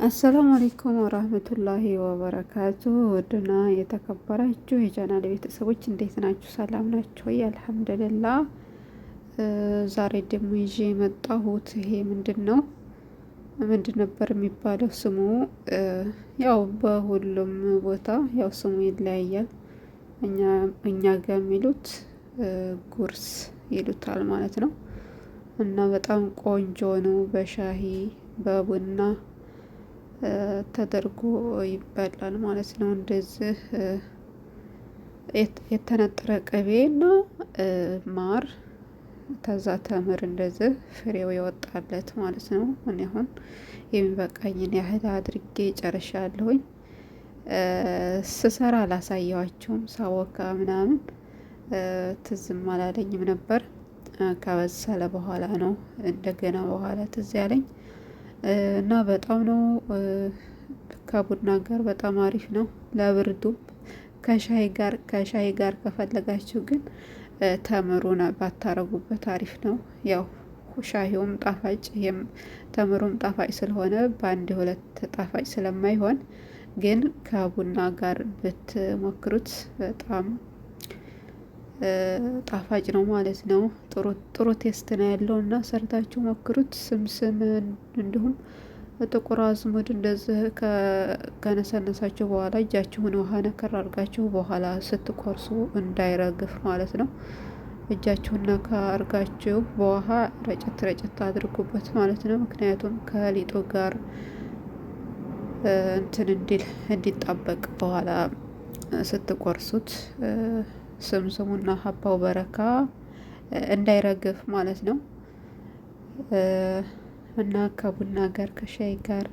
አሰላሙ አለይኩም ወራህመቱላሂ ወበረካቱ። ውድና የተከበራችሁ የቻናል ቤተሰቦች እንዴት ናችሁ? ሰላም ናችሁ ወይ? አልሐምዱሊላህ። ዛሬ ደግሞ ይዤ የመጣሁት ይሄ ምንድን ነበር የሚባለው ስሙ? ያው በሁሉም ቦታ ያው ስሙ ይለያያል። እኛ ጋር የሚሉት ጉርስ ይሉታል ማለት ነው። እና በጣም ቆንጆ ነው። በሻሂ በቡና ተደርጎ ይበላል ማለት ነው። እንደዚህ የተነጠረ ቅቤ እና ማር ከዛ ተምር እንደዚህ ፍሬው የወጣለት ማለት ነው። እኔ አሁን የሚበቃኝን ያህል አድርጌ ጨርሻለሁኝ። ስሰራ አላሳየዋቸውም፣ ሳወካ ምናምን ትዝም አላለኝም ነበር። ከበሰለ በኋላ ነው እንደገና በኋላ ትዝ ያለኝ እና በጣም ነው ከቡና ጋር በጣም አሪፍ ነው። ለብርዱም ከሻይ ጋር ከፈለጋችሁ ግን ተምሩን ባታረጉበት አሪፍ ነው። ያው ሻሂውም ጣፋጭ ተምሩም ጣፋጭ ስለሆነ በአንድ ሁለት ጣፋጭ ስለማይሆን ግን ከቡና ጋር ብትሞክሩት በጣም ጣፋጭ ነው ማለት ነው። ጥሩ ቴስት ነው ያለው እና ሰርታችሁ ሞክሩት። ስምስም እንዲሁም ጥቁር አዝሙድ እንደዚህ ከነሰነሳችሁ በኋላ እጃችሁን ውሃ ነከር አድርጋችሁ በኋላ ስትቆርሱ እንዳይረግፍ ማለት ነው። እጃችሁን ነካ አድርጋችሁ በውሃ ረጨት አድርጉበት ማለት ነው። ምክንያቱም ከሊጡ ጋር እንትን እንዲጣበቅ በኋላ ስትቆርሱት ስምስሙና ሀባው በረካ እንዳይረግፍ ማለት ነው። እና ከቡና ጋር ከሻይ ጋር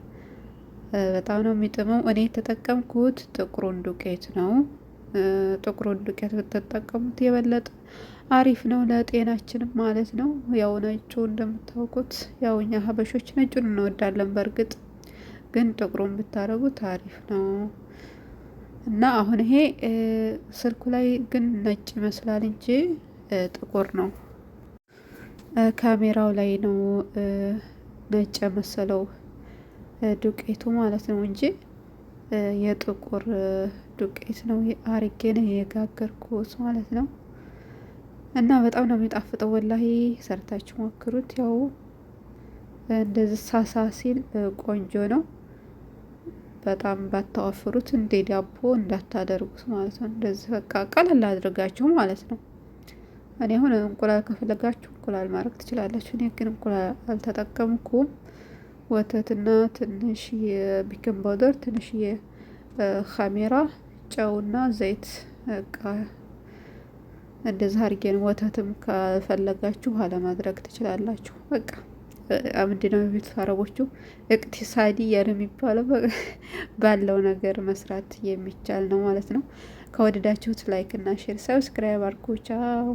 በጣም ነው የሚጥመው። እኔ የተጠቀምኩት ጥቁሩን ዱቄት ነው። ጥቁሩን ዱቄት ብትጠቀሙት የበለጠ አሪፍ ነው ለጤናችንም ማለት ነው። ያው ነጩ እንደምታውቁት ያው እኛ ሀበሾች ነጩን እንወዳለን። በእርግጥ ግን ጥቁሩን ብታረጉት አሪፍ ነው። እና አሁን ይሄ ስልኩ ላይ ግን ነጭ ይመስላል እንጂ ጥቁር ነው። ካሜራው ላይ ነው ነጭ የመሰለው ዱቄቱ ማለት ነው እንጂ የጥቁር ዱቄት ነው አርጌ ነው የጋገርኩት ማለት ነው። እና በጣም ነው የሚጣፍጠው ወላሂ፣ ሰርታችሁ ሞክሩት። ያው እንደዚህ ሳሳ ሲል ቆንጆ ነው። በጣም ባታወፍሩት እንደ ዳቦ እንዳታደርጉት ማለት ነው። እንደዚህ በቃ ቀለል አድርጋችሁ ማለት ነው። እኔ አሁን እንቁላል ከፈለጋችሁ እንቁላል ማድረግ ትችላላችሁ። እኔ ግን እንቁላል አልተጠቀምኩም። ወተትና ትንሽ የቤኪንግ ፓውደር፣ ትንሽ የካሜራ ጨውና ዘይት በቃ እንደዚህ አድርጌን። ወተትም ከፈለጋችሁ አለማድረግ ትችላላችሁ። በቃ ምንድነው የቤት አረቦቹ እቅቲሳዲ ያለ የሚባለው ባለው ነገር መስራት የሚቻል ነው ማለት ነው። ከወደዳችሁት ላይክ እና ሼር፣ ሰብስክራይብ አድርጉ። ቻው።